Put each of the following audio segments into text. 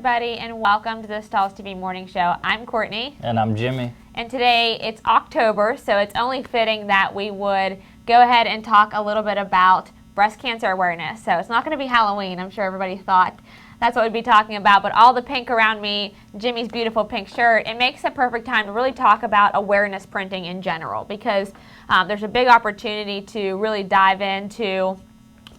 everybody, and welcome to the Stahls TV Morning Show. I'm Courtney. And I'm Jimmy. And today it's October, so it's only fitting that we would go ahead and talk a little bit about breast cancer awareness. So it's not going to be Halloween. I'm sure everybody thought that's what we'd be talking about, but all the pink around me, Jimmy's beautiful pink shirt, it makes a perfect time to really talk about awareness printing in general, because there's a big opportunity to really dive into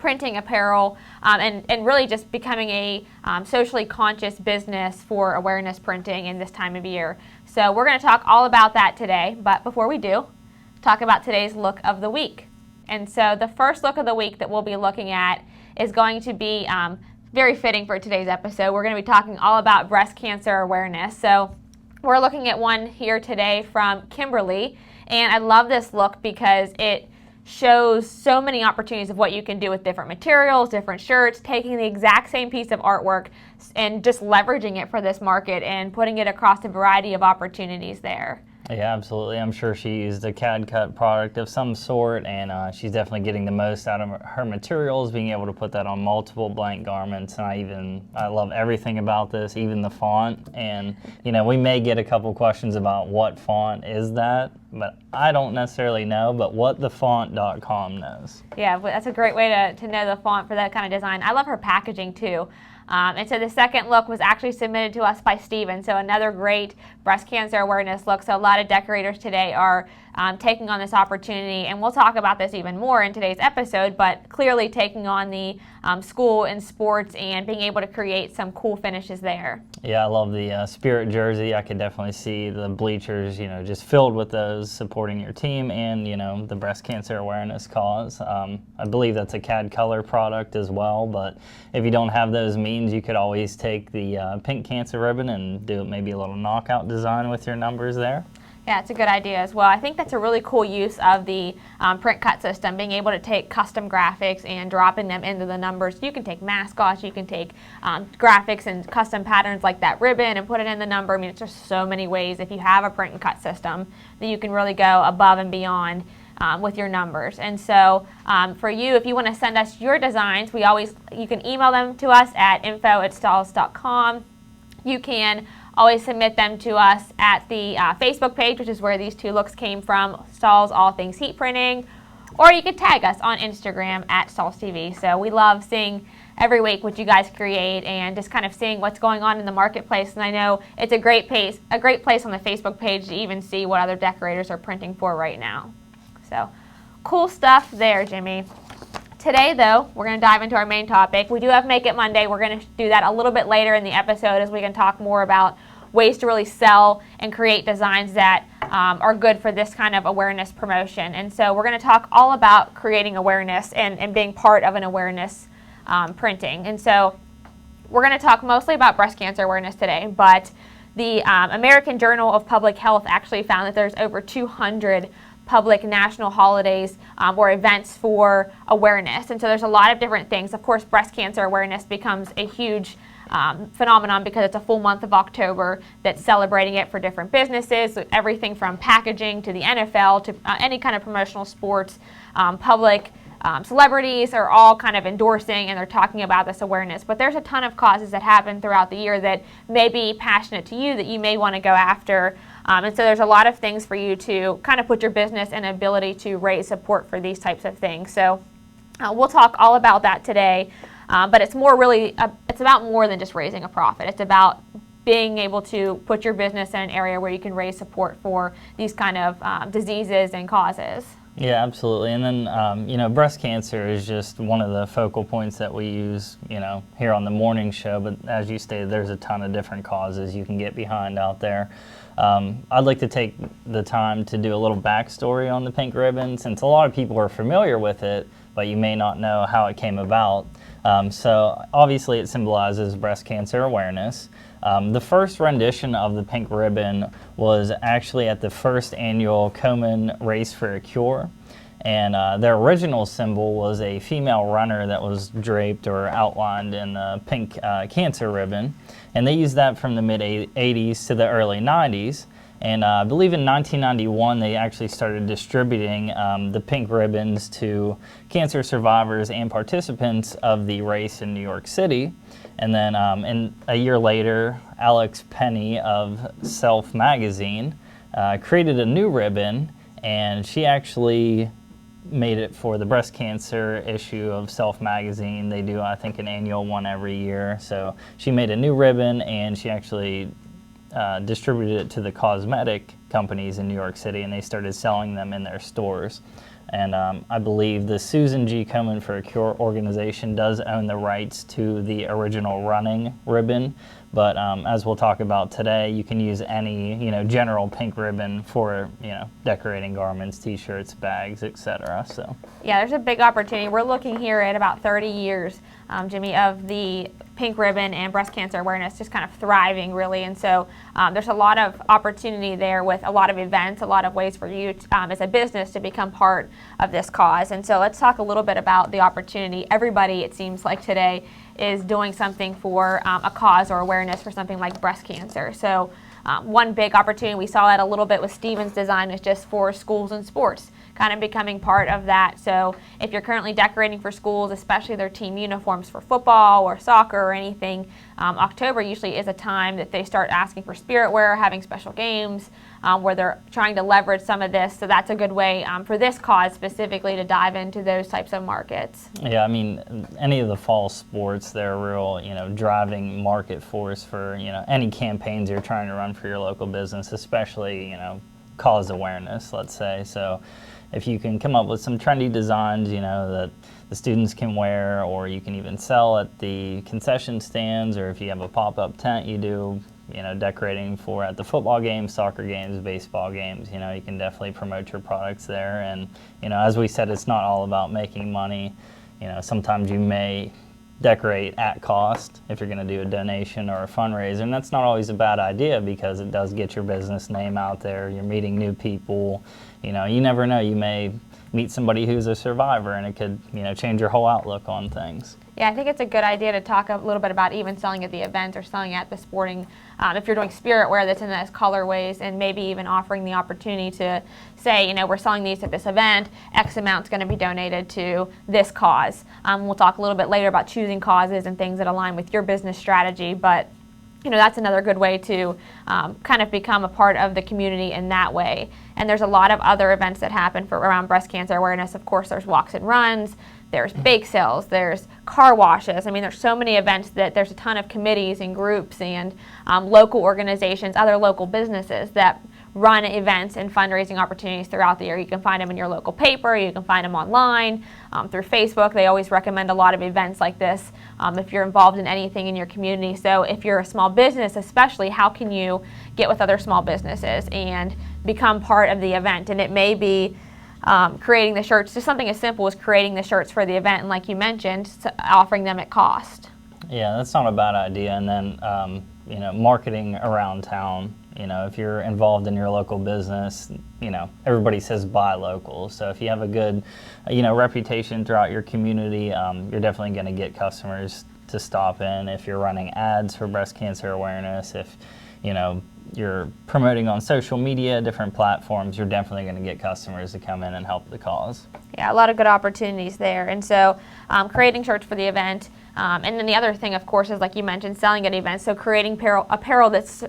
printing apparel and really just becoming a socially conscious business for awareness printing in this time of year. So we're going to talk all about that today, but before we do, talk about today's look of the week. And so the first look of the week that we'll be looking at is going to be very fitting for today's episode. We're going to be talking all about breast cancer awareness. So we're looking at one here today from Kimberly, and I love this look because it shows so many opportunities of what you can do with different materials, different shirts, taking the exact same piece of artwork and just leveraging it for this market and putting it across a variety of opportunities there. Yeah, absolutely. I'm sure she used a cad-cut product of some sort, and she's definitely getting the most out of her materials, being able to put that on multiple blank garments. And I love everything about this, even the font. And, you know, we may get a couple questions about what font is that, but I don't necessarily know, but whatthefont.com knows. Yeah, that's a great way to know the font for that kind of design. I love her packaging too. And so the second look was actually submitted to us by Steven, so another great breast cancer awareness look. So a lot of decorators today are taking on this opportunity, and we'll talk about this even more in today's episode, but clearly taking on the school and sports and being able to create some cool finishes there. Yeah, I love the Spirit jersey. I could definitely see the bleachers, you know, just filled with those supporting your team and, you know, the breast cancer awareness cause. I believe that's a CAD color product as well, but if you don't have those means, you could always take the pink cancer ribbon and do maybe a little knockout design with your numbers there. Yeah, it's a good idea as well. I think that's a really cool use of the print cut system, being able to take custom graphics and dropping them into the numbers. You can take mascots, you can take graphics and custom patterns like that ribbon and put it in the number. I mean, it's just so many ways if you have a print and cut system that you can really go above and beyond with your numbers. And so for you, if you want to send us your designs, you can email them to us at info@stahls.com. You can always submit them to us at the Facebook page, which is where these two looks came from, Stahls All Things Heat Printing, or you could tag us on Instagram at Stahls TV. So we love seeing every week what you guys create and just kind of seeing what's going on in the marketplace. And I know it's a great place on the Facebook page to even see what other decorators are printing for right now. So cool stuff there, Jimmy. Today, though, we're going to dive into our main topic. We do have Make It Monday. We're going to do that a little bit later in the episode as we can talk more about ways to really sell and create designs that are good for this kind of awareness promotion. And so we're going to talk all about creating awareness and being part of an awareness printing. And so we're going to talk mostly about breast cancer awareness today, but the American Journal of Public Health actually found that there's over 200 public national holidays or events for awareness. And so there's a lot of different things. Of course, breast cancer awareness becomes a huge phenomenon because it's a full month of October that's celebrating it for different businesses, so everything from packaging to the NFL to any kind of promotional sports, public celebrities are all kind of endorsing and they're talking about this awareness. But there's a ton of causes that happen throughout the year that may be passionate to you that you may want to go after. And so there's a lot of things for you to kind of put your business and ability to raise support for these types of things. So we'll talk all about that today. But it's it's about more than just raising a profit. It's about being able to put your business in an area where you can raise support for these kind of diseases and causes. Yeah, absolutely. And then, you know, breast cancer is just one of the focal points that we use, you know, here on the morning show. But as you stated, there's a ton of different causes you can get behind out there. I'd like to take the time to do a little backstory on the pink ribbon, since a lot of people are familiar with it, but you may not know how it came about. So obviously it symbolizes breast cancer awareness. The first rendition of the pink ribbon was actually at the first annual Komen Race for a Cure. And their original symbol was a female runner that was draped or outlined in the pink cancer ribbon. And they used that from the mid-'80s to the early '90s. And I believe in 1991 they actually started distributing the pink ribbons to cancer survivors and participants of the race in New York City. And then a year later, Alex Penny of Self magazine created a new ribbon, and she actually made it for the breast cancer issue of Self magazine. They do, I think, an annual one every year. So she made a new ribbon, and she actually distributed it to the cosmetic companies in New York City, and they started selling them in their stores. And I believe the Susan G. Komen for a Cure organization does own the rights to the original running ribbon. But as we'll talk about today, you can use any, general pink ribbon for, decorating garments, T-shirts, bags, etc. So yeah, there's a big opportunity. We're looking here at about 30 years, Jimmy, of the pink ribbon and breast cancer awareness just kind of thriving, really. And so there's a lot of opportunity there with a lot of events, a lot of ways for you as a business to become part of this cause. And so let's talk a little bit about the opportunity. Everybody, it seems like today, is doing something for a cause or awareness for something like breast cancer. So one big opportunity, we saw that a little bit with Steven's design, is just for schools and sports, kind of becoming part of that. So if you're currently decorating for schools, especially their team uniforms for football or soccer or anything, October usually is a time that they start asking for spirit wear, having special games, where they're trying to leverage some of this. So that's a good way for this cause specifically to dive into those types of markets. Yeah, I mean, any of the fall sports, they're a real, driving market force for, any campaigns you're trying to run for your local business, especially, cause awareness, let's say. So if you can come up with some trendy designs, that the students can wear, or you can even sell at the concession stands, or if you have a pop-up tent you do, decorating for at the football games, soccer games, baseball games, you can definitely promote your products there. And, as we said, it's not all about making money. Sometimes you may decorate at cost if you're going to do a donation or a fundraiser, and that's not always a bad idea because it does get your business name out there. You're meeting new people. You never know, you may meet somebody who's a survivor, and it could change your whole outlook on things. Yeah, I think it's a good idea to talk a little bit about even selling at the event or selling at the sporting, if you're doing spirit wear that's in those colorways, and maybe even offering the opportunity to say, we're selling these at this event, X amount's going to be donated to this cause. We'll talk a little bit later about choosing causes and things that align with your business strategy, but that's another good way to kind of become a part of the community in that way. And there's a lot of other events that happen around breast cancer awareness. Of course, there's walks and runs, there's bake sales, there's car washes. I mean, there's so many events that there's a ton of committees and groups and local organizations, other local businesses that run events and fundraising opportunities throughout the year. You can find them in your local paper, you can find them online, through Facebook. They always recommend a lot of events like this if you're involved in anything in your community. So if you're a small business especially, how can you get with other small businesses and become part of the event? And it may be creating the shirts, just something as simple as creating the shirts for the event, and like you mentioned, offering them at cost. Yeah, that's not a bad idea. And then, marketing around town. If you're involved in your local business, everybody says buy local. So if you have a good, reputation throughout your community, you're definitely going to get customers to stop in. If you're running ads for breast cancer awareness, if, you're promoting on social media, different platforms, you're definitely going to get customers to come in and help the cause. Yeah, a lot of good opportunities there. And so creating shirts for the event. And then the other thing, of course, is like you mentioned, selling at events. So creating apparel that's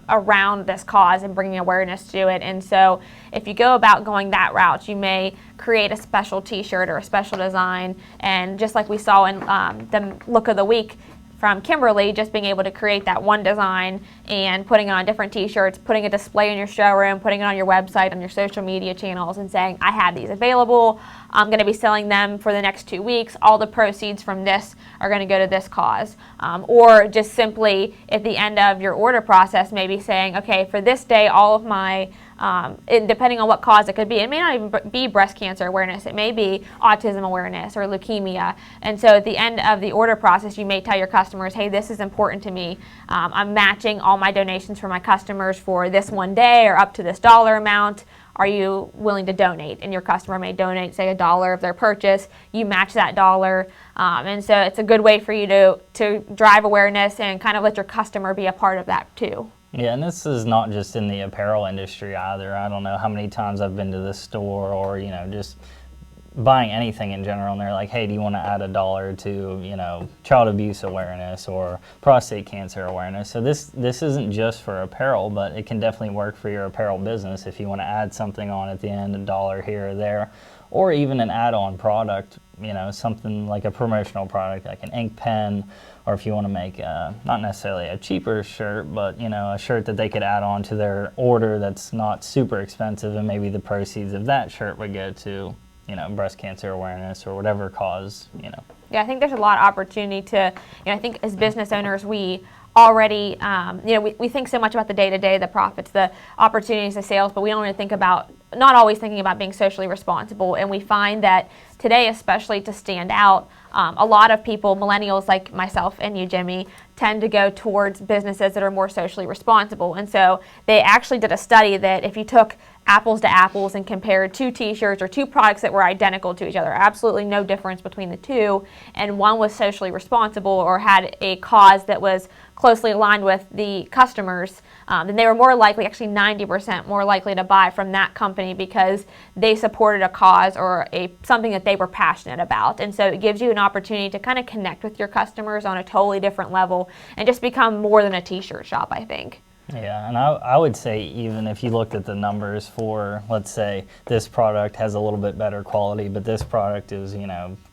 around this cause and bringing awareness to it. And so if you go about going that route, you may create a special T-shirt or a special design. And just like we saw in the look of the week from Kimberly, just being able to create that one design and putting it on different T-shirts, putting a display in your showroom, putting it on your website, on your social media channels, and saying, I have these available. I'm going to be selling them for the next 2 weeks. All the proceeds from this are going to go to this cause. Or just simply at the end of your order process, maybe saying, okay, for this day, all of my depending on what cause it could be. It may not even be breast cancer awareness. It may be autism awareness or leukemia. And so at the end of the order process, you may tell your customers, hey, this is important to me. I'm matching all my donations for my customers for this one day or up to this dollar amount. Are you willing to donate? And your customer may donate, say, $1 of their purchase. You match that dollar. And so it's a good way for you to drive awareness and kind of let your customer be a part of that too. Yeah, and this is not just in the apparel industry either. I don't know how many times I've been to this store or, just buying anything in general, and they're like, hey, do you want to add $1 to, child abuse awareness or prostate cancer awareness? So this isn't just for apparel, but it can definitely work for your apparel business if you want to add something on at the end, $1 here or there, or even an add-on product, something like a promotional product like an ink pen, or if you want to make not necessarily a cheaper shirt, but a shirt that they could add on to their order that's not super expensive, and maybe the proceeds of that shirt would go to breast cancer awareness or whatever cause. Yeah, I think there's a lot of opportunity to, I think as business owners, we already, we think so much about the day-to-day, the profits, the opportunities, the sales, but we don't really think about, not always thinking about being socially responsible. And we find that today, especially to stand out, a lot of people, millennials like myself and you, Jimmy, tend to go towards businesses that are more socially responsible. And so they actually did a study that if you took apples to apples and compared two t-shirts or two products that were identical to each other, absolutely no difference between the two, and one was socially responsible or had a cause that was closely aligned with the customers, then they were more likely, actually 90% more likely to buy from that company because they supported a cause or something that they were passionate about. And so it gives you an opportunity to kind of connect with your customers on a totally different level and just become more than a t-shirt shop, I think. Yeah, and I would say even if you looked at the numbers for, let's say, this product has a little bit better quality, but this product is,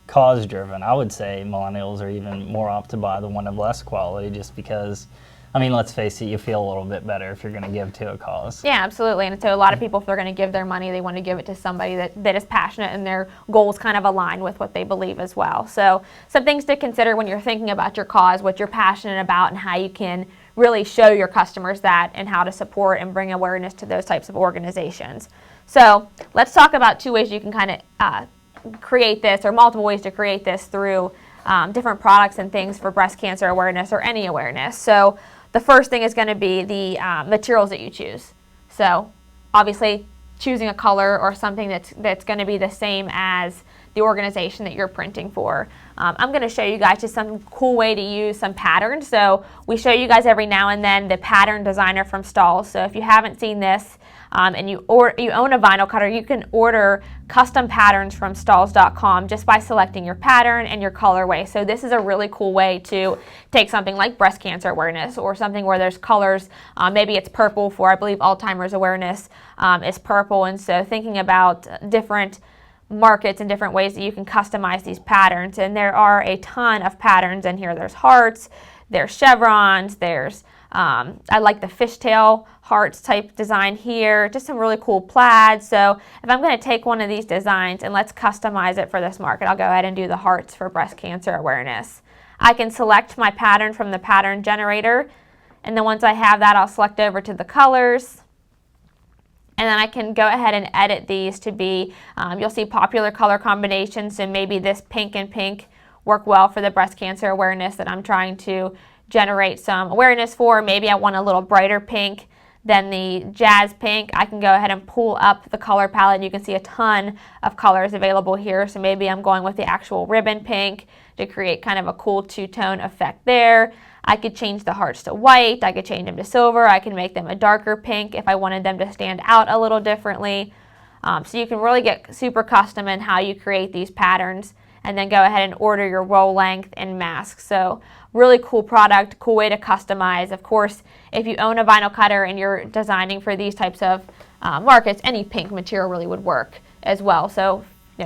cause-driven, I would say millennials are even more apt to buy the one of less quality just because, let's face it, you feel a little bit better if you're going to give to a cause. Yeah, absolutely. And so a lot of people, if they're going to give their money, they want to give it to somebody that is passionate and their goals kind of align with what they believe as well. So some things to consider when you're thinking about your cause, what you're passionate about, and how you can really show your customers that and how to support and bring awareness to those types of organizations. So let's talk about two ways you can kind of create this, or multiple ways to create this through different products and things for breast cancer awareness or any awareness. So the first thing is going to be the materials that you choose. So obviously choosing a color or something that's going to be the same as the organization that you're printing for. I'm going to show you guys just some cool way to use some patterns. So we show you guys every now and then the pattern designer from Stahls. So if you haven't seen this and you own a vinyl cutter, you can order custom patterns from Stahls.com just by selecting your pattern and your colorway. So this is a really cool way to take something like breast cancer awareness or something where there's colors. Maybe it's purple for, I believe, Alzheimer's awareness is purple. And so thinking about different markets and different ways that you can customize these patterns, and there are a ton of patterns in here. There's hearts, there's chevrons, there's I like the fishtail hearts type design here, just some really cool plaids. So if I'm going to take one of these designs and let's customize it for this market, I'll go ahead and do the hearts for breast cancer awareness. I can select my pattern from the pattern generator, and then once I have that, I'll select over to the colors. And then I can go ahead and edit these to be, you'll see popular color combinations, and maybe this pink and pink work well for the breast cancer awareness that I'm trying to generate some awareness for. Maybe I want a little brighter pink than the jazz pink. I can go ahead and pull up the color palette. You can see a ton of colors available here. So maybe I'm going with the actual ribbon pink to create kind of a cool two-tone effect there. I could change the hearts to white, I could change them to silver, I can make them a darker pink if I wanted them to stand out a little differently. So you can really get super custom in how you create these patterns and then go ahead and order your roll length and mask. So really cool product, cool way to customize. Of course, if you own a vinyl cutter and you're designing for these types of markets, any pink material really would work as well. So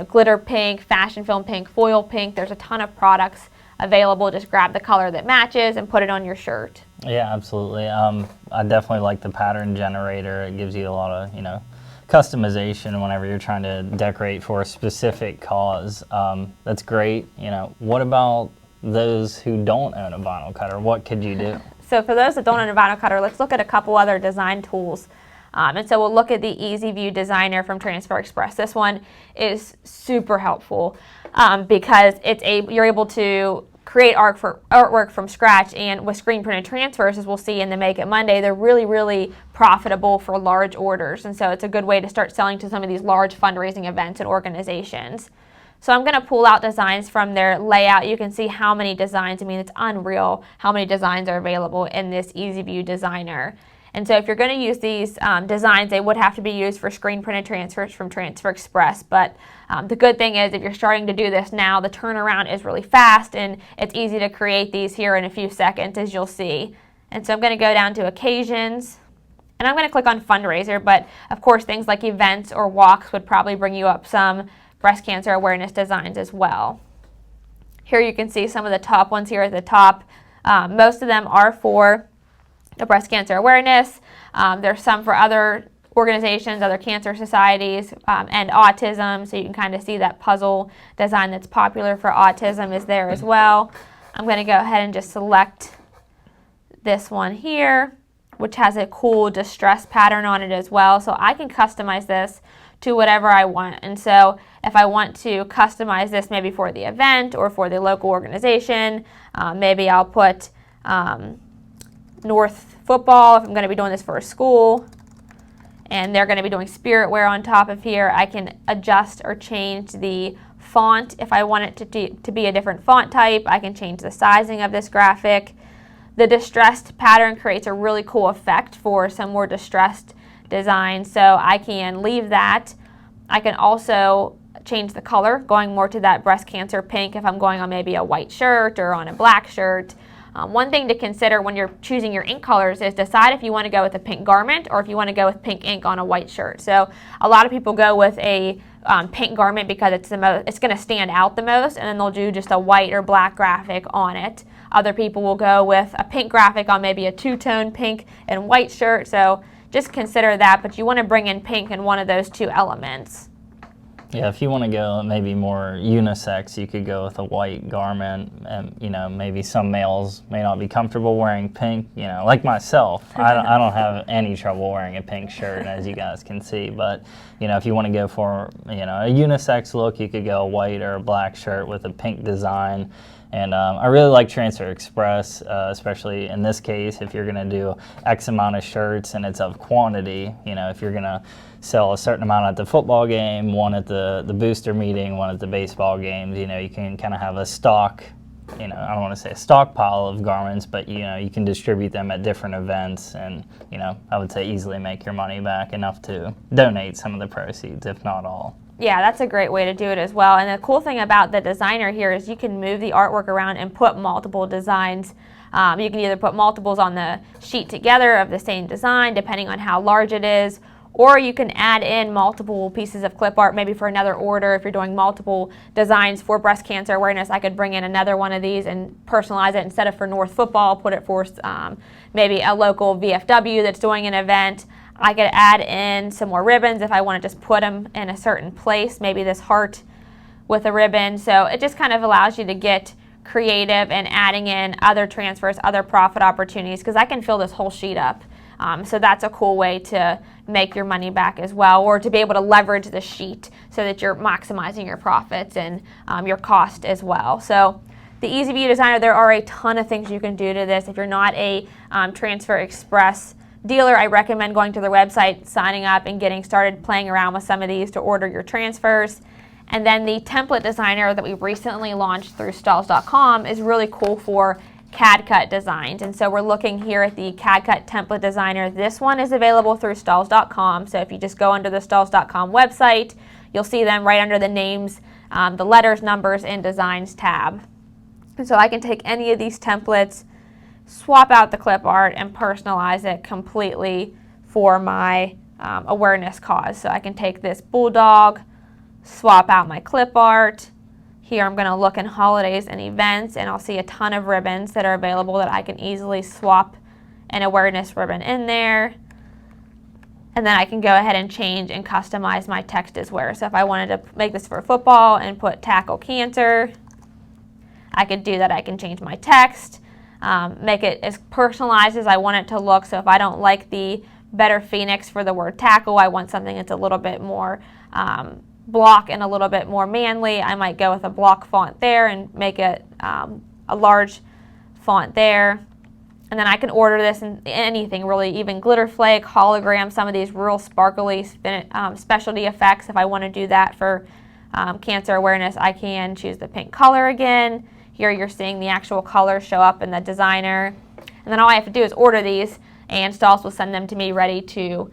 glitter pink, fashion film pink, foil pink, there's a ton of products available. Just grab the color that matches and put it on your shirt. Yeah, absolutely. I definitely like the pattern generator. It gives you a lot of, customization whenever you're trying to decorate for a specific cause. That's great. What about those who don't own a vinyl cutter? What could you do? So for those that don't own a vinyl cutter, let's look at a couple other design tools. And so we'll look at the Easy View Designer from Transfer Express. This one is super helpful because you're able to create artwork from scratch, and with screen printed transfers, as we'll see in the Make It Monday, they're really, really profitable for large orders. And so it's a good way to start selling to some of these large fundraising events and organizations. So I'm going to pull out designs from their layout. You can see how many designs, it's unreal how many designs are available in this Easy View Designer. And so if you're going to use these designs, they would have to be used for screen printed transfers from Transfer Express. But the good thing is if you're starting to do this now, the turnaround is really fast and it's easy to create these here in a few seconds, as you'll see. And so I'm going to go down to occasions and I'm going to click on fundraiser, but of course things like events or walks would probably bring you up some breast cancer awareness designs as well. Here you can see some of the top ones here at the top. Most of them are for the breast cancer awareness. There's some for other organizations, other cancer societies, and autism. So you can kind of see that puzzle design that's popular for autism is there as well. I'm going to go ahead and just select this one here, which has a cool distress pattern on it as well. So I can customize this to whatever I want. And so if I want to customize this maybe for the event or for the local organization, maybe I'll put North football if I'm going to be doing this for a school, and they're going to be doing spirit wear on top of here. I can adjust or change the font if I want it to be a different font type. I can change the sizing of this graphic. The distressed pattern creates a really cool effect for some more distressed design, so I can leave that. I can also change the color, going more to that breast cancer pink if I'm going on maybe a white shirt or on a black shirt. One thing to consider when you're choosing your ink colors is decide if you want to go with a pink garment or if you want to go with pink ink on a white shirt. So a lot of people go with a pink garment because it's going to stand out the most, and then they'll do just a white or black graphic on it. Other people will go with a pink graphic on maybe a two-tone pink and white shirt. So just consider that, but you want to bring in pink in one of those two elements. Yeah, if you want to go maybe more unisex, you could go with a white garment, and maybe some males may not be comfortable wearing pink. Like myself, I don't have any trouble wearing a pink shirt, as you guys can see. But if you want to go for a unisex look, you could go a white or a black shirt with a pink design. And I really like Transfer Express, especially in this case, if you're going to do X amount of shirts and it's of quantity. If you're going to sell a certain amount at the football game, one at the booster meeting, one at the baseball games, you can kind of have a stock, I don't want to say a stockpile of garments, but you can distribute them at different events and, I would say easily make your money back, enough to donate some of the proceeds, if not all. Yeah, that's a great way to do it as well. And the cool thing about the designer here is you can move the artwork around and put multiple designs. You can either put multiples on the sheet together of the same design, depending on how large it is, or you can add in multiple pieces of clip art, maybe for another order. If you're doing multiple designs for breast cancer awareness, I could bring in another one of these and personalize it. Instead of for North football, put it for maybe a local VFW that's doing an event. I could add in some more ribbons if I want to just put them in a certain place, maybe this heart with a ribbon. So it just kind of allows you to get creative and adding in other transfers, other profit opportunities, because I can fill this whole sheet up. So that's a cool way to make your money back as well, or to be able to leverage the sheet so that you're maximizing your profits and your cost as well. So the Easy View Designer, there are a ton of things you can do to this. If you're not a Transfer Express dealer, I recommend going to their website, signing up, and getting started playing around with some of these to order your transfers. And then the template designer that we recently launched through Stahls.com is really cool for cad-cut designs. And so we're looking here at the cad-cut template designer. This one is available through Stahls.com. So if you just go under the Stahls.com website, you'll see them right under the names, the letters, numbers, and designs tab. And so I can take any of these templates, swap out the clip art, and personalize it completely for my awareness cause. So I can take this bulldog, swap out my clip art. Here I'm going to look in holidays and events, and I'll see a ton of ribbons that are available that I can easily swap an awareness ribbon in there. And then I can go ahead and change and customize my text as well. So if I wanted to make this for football and put tackle cancer, I could do that. I can change my text. Make it as personalized as I want it to look. So if I don't like the Better Phoenix for the word tackle, I want something that's a little bit more block and a little bit more manly, I might go with a block font there and make it a large font there. And then I can order this in anything really, even glitter flake, hologram, some of these real sparkly specialty effects. If I want to do that for cancer awareness, I can choose the pink color again. Here you're seeing the actual color show up in the designer. And then all I have to do is order these, and Stahls will send them to me ready to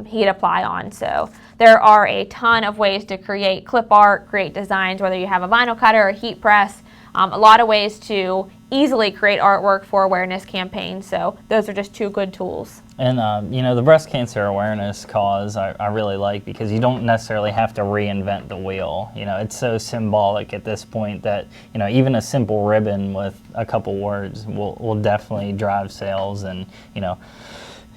heat apply on. So there are a ton of ways to create clip art, create designs, whether you have a vinyl cutter or a heat press. A lot of ways to easily create artwork for awareness campaigns. So those are just 2 good tools. And you know, the breast cancer awareness cause I really like, because you don't necessarily have to reinvent the wheel. You know, it's so symbolic at this point that, you know, even a simple ribbon with a couple words will definitely drive sales and, you know,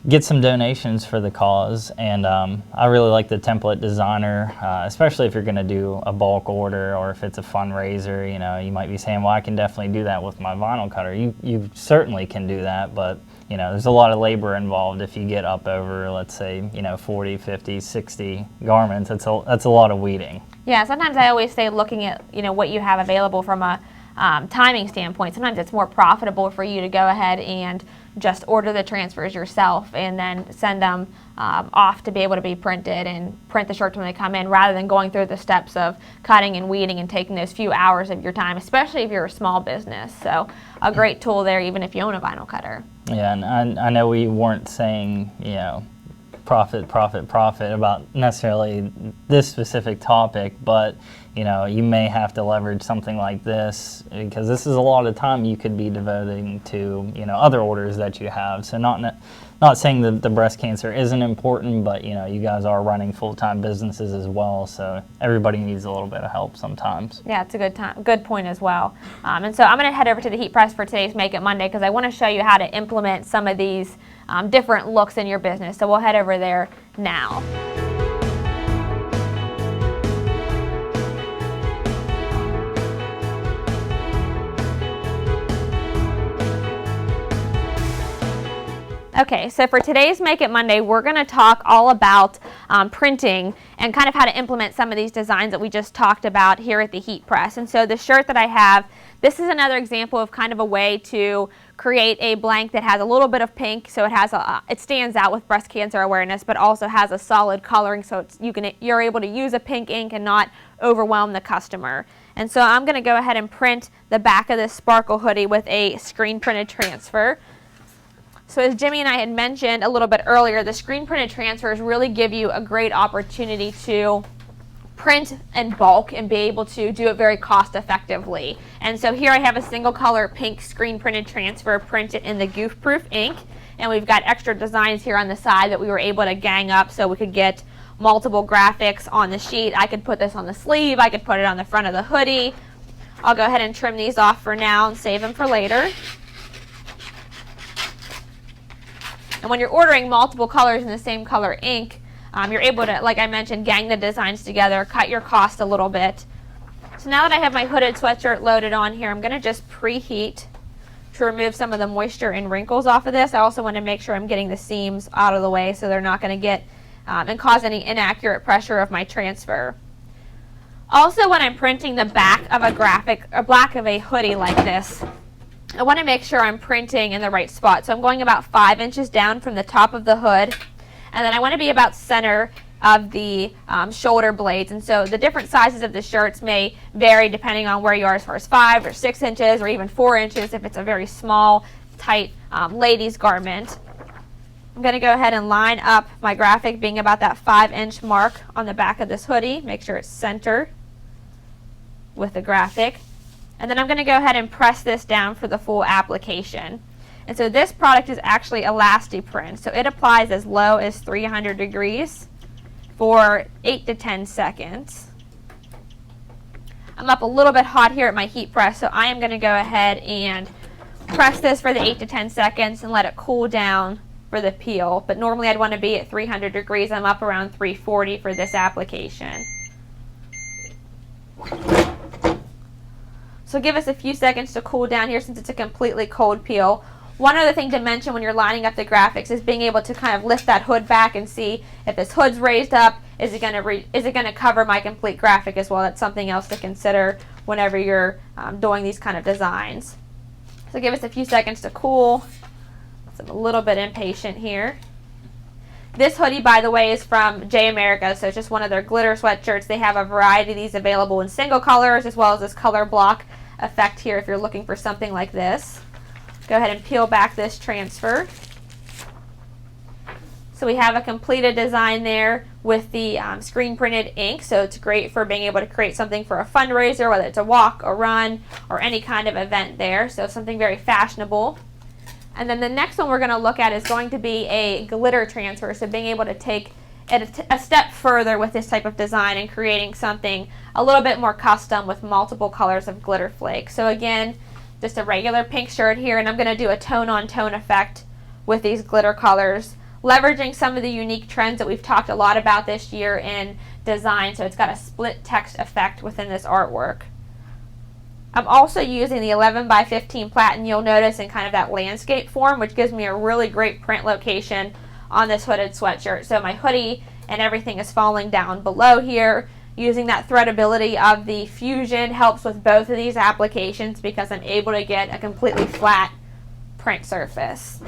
get some donations for the cause. And I really like the template designer, especially if you're going to do a bulk order or if it's a fundraiser. You know, you might be saying, well, I can definitely do that with my vinyl cutter. You certainly can do that, but you know, there's a lot of labor involved if you get up over, let's say, you know, 40, 50, 60 garments. That's a lot of weeding. Yeah, sometimes I always say, looking at, you know, what you have available from a timing standpoint, sometimes it's more profitable for you to go ahead and just order the transfers yourself and then send them off to be able to be printed and print the shirts when they come in, rather than going through the steps of cutting and weeding and taking those few hours of your time, especially if you're a small business. So a great tool there, even if you own a vinyl cutter. Yeah, and I know we weren't saying, you know, profit about necessarily this specific topic, but you know, you may have to leverage something like this, because this is a lot of time you could be devoting to, you know, other orders that you have. So not saying that the breast cancer isn't important, but you know, you guys are running full-time businesses as well, so everybody needs a little bit of help sometimes. Yeah, it's a good point as well. And so I'm going to head over to the heat press for today's Make It Monday, because I want to show you how to implement some of these different looks in your business. So we'll head over there now. Okay, so for today's Make It Monday, we're going to talk all about printing and kind of how to implement some of these designs that we just talked about here at the heat press. And so the shirt that I have, this is another example of kind of a way to create a blank that has a little bit of pink, so it stands out with breast cancer awareness, but also has a solid coloring, so you're able to use a pink ink and not overwhelm the customer. And so I'm going to go ahead and print the back of this sparkle hoodie with a screen printed transfer. So as Jimmy and I had mentioned a little bit earlier, the screen printed transfers really give you a great opportunity to print in bulk and be able to do it very cost effectively. And so here I have a single color pink screen printed transfer printed in the goof proof ink, and we've got extra designs here on the side that we were able to gang up so we could get multiple graphics on the sheet. I could put this on the sleeve, I could put it on the front of the hoodie. I'll go ahead and trim these off for now and save them for later. And when you're ordering multiple colors in the same color ink, you're able to, like I mentioned, gang the designs together, cut your cost a little bit. So now that I have my hooded sweatshirt loaded on here, I'm going to just preheat to remove some of the moisture and wrinkles off of this. I also want to make sure I'm getting the seams out of the way so they're not going to get and cause any inaccurate pressure of my transfer. Also, when I'm printing the back of a graphic, or back of a hoodie like this, I want to make sure I'm printing in the right spot. So I'm going about 5 inches down from the top of the hood, and then I want to be about center of the shoulder blades. And so the different sizes of the shirts may vary depending on where you are, as far as 5 or 6 inches or even 4 inches if it's a very small, tight ladies garment. I'm going to go ahead and line up my graphic being about that 5-inch mark on the back of this hoodie. Make sure it's center with the graphic. And then I'm going to go ahead and press this down for the full application. And so this product is actually ElastiPrint. So it applies as low as 300 degrees for 8 to 10 seconds. I'm up a little bit hot here at my heat press, so I am going to go ahead and press this for the 8 to 10 seconds and let it cool down for the peel. But normally I'd want to be at 300 degrees. I'm up around 340 for this application. So give us a few seconds to cool down here since it's a completely cold peel. One other thing to mention when you're lining up the graphics is being able to kind of lift that hood back and see if this hood's raised up, is it going to cover my complete graphic as well? That's something else to consider whenever you're doing these kind of designs. So give us a few seconds to cool. So I'm a little bit impatient here. This hoodie, by the way, is from J America, so it's just one of their glitter sweatshirts. They have a variety of these available in single colors as well as this color block effect here if you're looking for something like this. Go ahead and peel back this transfer. So we have a completed design there with the screen printed ink. So it's great for being able to create something for a fundraiser, whether it's a walk, a run, or any kind of event there. So something very fashionable. And then the next one we're going to look at is going to be a glitter transfer. So being able to take it a step further with this type of design and creating something a little bit more custom with multiple colors of glitter flakes. So again, just a regular pink shirt here, and I'm going to do a tone-on-tone effect with these glitter colors, leveraging some of the unique trends that we've talked a lot about this year in design. So it's got a split text effect within this artwork. I'm also using the 11 by 15 platen, you'll notice, in kind of that landscape form, which gives me a really great print location on this hooded sweatshirt. So my hoodie and everything is falling down below here. Using that threadability of the Fusion helps with both of these applications because I'm able to get a completely flat print surface.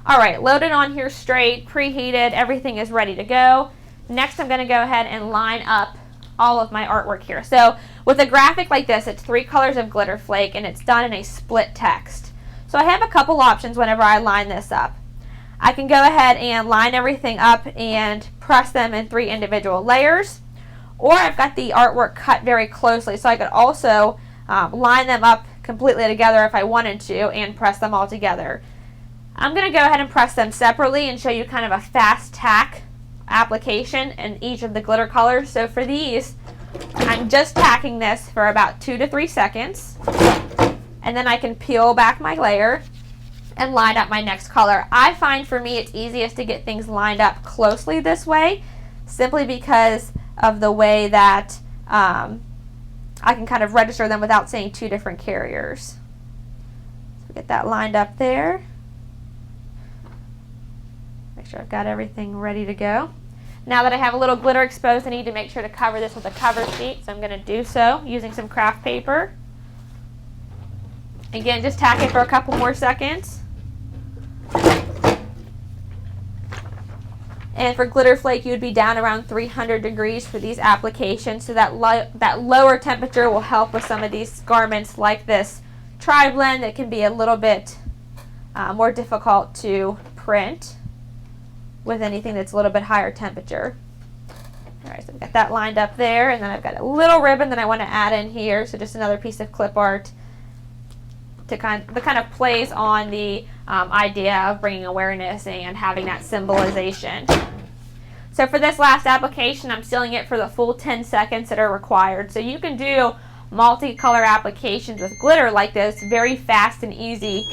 All right, loaded on here straight, preheated, everything is ready to go. Next, I'm going to go ahead and line up all of my artwork here. So with a graphic like this, it's 3 colors of glitter flake and it's done in a split text. So I have a couple options whenever I line this up. I can go ahead and line everything up and press them in 3 individual layers, or I've got the artwork cut very closely, so I could also line them up completely together if I wanted to and press them all together. I'm going to go ahead and press them separately and show you kind of a fast tack application in each of the glitter colors. So for these, I'm just tacking this for about 2 to 3 seconds, and then I can peel back my layer and line up my next color. I find for me it's easiest to get things lined up closely this way, simply because of the way that I can kind of register them without seeing 2 different carriers. So get that lined up there. Make sure I've got everything ready to go. Now that I have a little glitter exposed, I need to make sure to cover this with a cover sheet, so I'm going to do so using some craft paper. Again, just tack it for a couple more seconds. And for glitter flake, you would be down around 300 degrees for these applications, so that lower temperature will help with some of these garments like this tri-blend that can be a little bit more difficult to print with anything that's a little bit higher temperature. Alright, so I've got that lined up there, and then I've got a little ribbon that I want to add in here, so just another piece of clip art that kind of plays on the idea of bringing awareness and having that symbolization. So for this last application, I'm sealing it for the full 10 seconds that are required. So you can do multicolor applications with glitter like this very fast and easy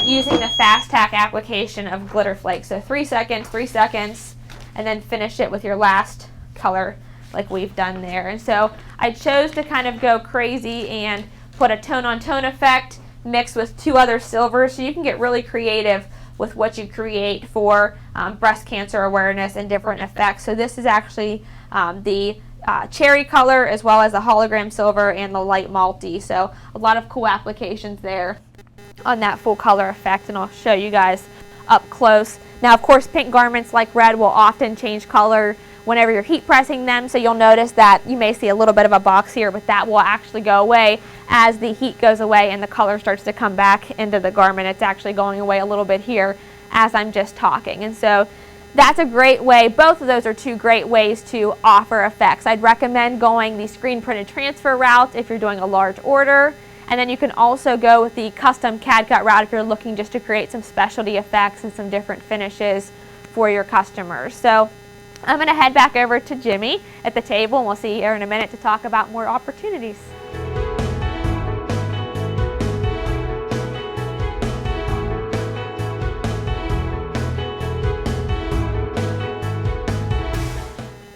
using the fast tack application of glitter flakes. So 3 seconds, and then finish it with your last color like we've done there. And so I chose to kind of go crazy and put a tone-on-tone effect mixed with 2 other silvers, so you can get really creative with what you create for breast cancer awareness and different effects. So this is actually the cherry color, as well as the hologram silver and the light malty. So a lot of cool applications there on that full color effect, and I'll show you guys up close. Now, of course, pink garments like red will often change color whenever you're heat pressing them, so you'll notice that you may see a little bit of a box here, but that will actually go away as the heat goes away and the color starts to come back into the garment. It's actually going away a little bit here as I'm just talking. And so that's a great way. Both of those are 2 great ways to offer effects. I'd recommend going the screen printed transfer route if you're doing a large order, and then you can also go with the custom cad-cut route if you're looking just to create some specialty effects and some different finishes for your customers. So I'm going to head back over to Jimmy at the table, and we'll see you here in a minute to talk about more opportunities.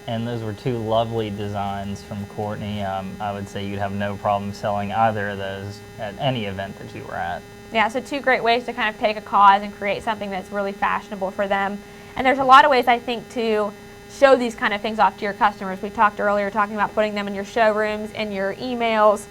And those were 2 lovely designs from Courtney. I would say you'd have no problem selling either of those at any event that you were at. Yeah, so 2 great ways to kind of take a cause and create something that's really fashionable for them. And there's a lot of ways, I think, to show these kind of things off to your customers. We talked earlier talking about putting them in your showrooms, in your emails,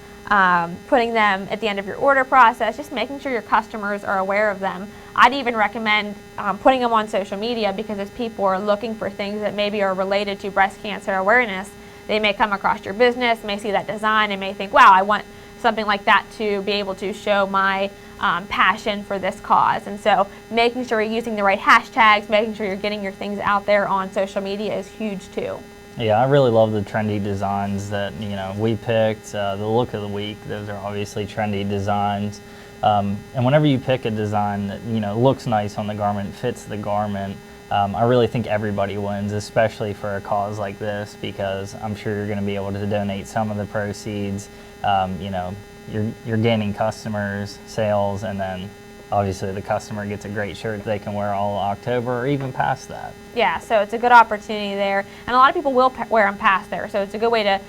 putting them at the end of your order process, just making sure your customers are aware of them. I'd even recommend putting them on social media, because as people are looking for things that maybe are related to breast cancer awareness, they may come across your business, may see that design, and may think, wow, I want something like that to be able to show my passion for this cause. And so making sure you're using the right hashtags, making sure you're getting your things out there on social media is huge too. Yeah, I really love the trendy designs that we picked. The look of the week, those are obviously trendy designs. And whenever you pick a design that looks nice on the garment, fits the garment, I really think everybody wins, especially for a cause like this, because I'm sure you're going to be able to donate some of the proceeds. You're gaining customers, sales, and then obviously the customer gets a great shirt they can wear all October or even past that. Yeah, so it's a good opportunity there, and a lot of people will wear them past there, so it's a good way to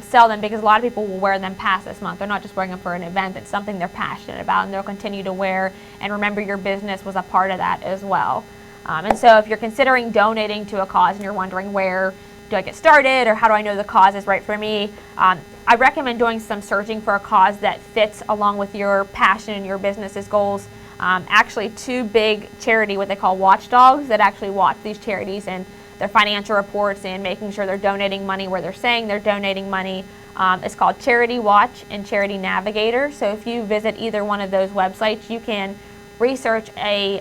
sell them, because a lot of people will wear them past this month. They're not just wearing them for an event. It's something they're passionate about, and they'll continue to wear and remember your business was a part of that as well. And so if you're considering donating to a cause and you're wondering where do I get started or how do I know the cause is right for me, I recommend doing some searching for a cause that fits along with your passion and your business's goals. Actually, two big charity, what they call watchdogs, that actually watch these charities and their financial reports and making sure they're donating money where they're saying they're donating money. It's called Charity Watch and Charity Navigator. So if you visit either one of those websites, you can research a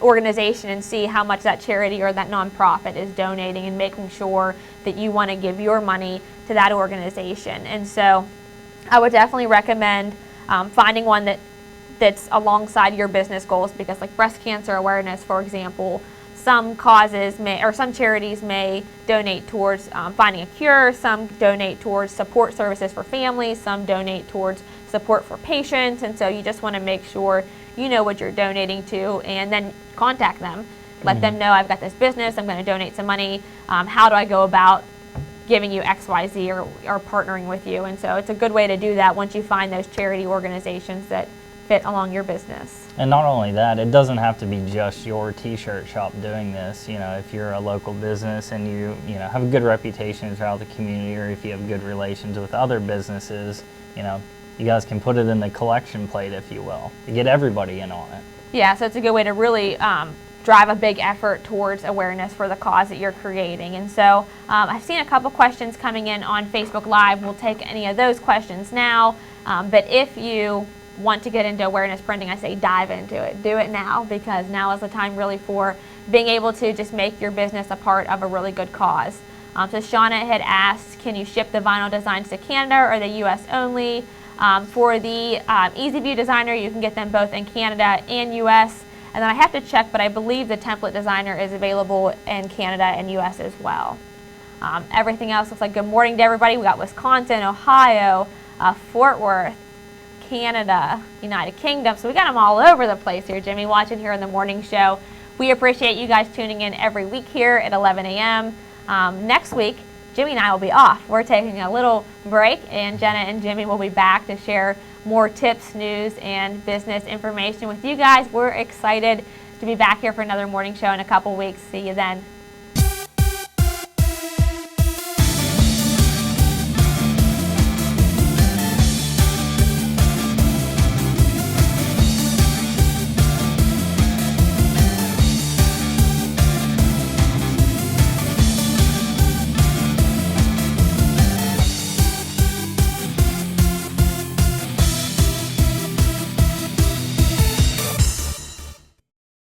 organization and see how much that charity or that nonprofit is donating, and making sure that you want to give your money to that organization. And so I would definitely recommend finding one that's alongside your business goals, because like breast cancer awareness, for example, some charities may donate towards finding a cure, some donate towards support services for families, some donate towards support for patients, and so you just want to make sure you know what you're donating to, and then contact them. Let them know, I've got this business, I'm going to donate some money, how do I go about giving you XYZ or partnering with you? And so it's a good way to do that once you find those charity organizations that fit along your business. And not only that, it doesn't have to be just your t-shirt shop doing this. If you're a local business and you have a good reputation throughout the community, or if you have good relations with other businesses, you guys can put it in the collection plate, if you will, to get everybody in on it. Yeah, so it's a good way to really drive a big effort towards awareness for the cause that you're creating. And so I've seen a couple questions coming in on Facebook Live. We'll take any of those questions now. But if you want to get into awareness printing, I say dive into it. Do it now, because now is the time really for being able to just make your business a part of a really good cause. So Shauna had asked, can you ship the vinyl designs to Canada, or are they U.S. only? For the Easy View Designer, you can get them both in Canada and U.S. And then I have to check, but I believe the Template Designer is available in Canada and U.S. as well. Everything else looks like good morning to everybody. We got Wisconsin, Ohio, Fort Worth, Canada, United Kingdom. So we got them all over the place here, Jimmy, watching here on the morning show. We appreciate you guys tuning in every week here at 11 a.m. Next week, Jimmy and I will be off. We're taking a little break, and Jenna and Jimmy will be back to share more tips, news, and business information with you guys. We're excited to be back here for another morning show in a couple weeks. See you then.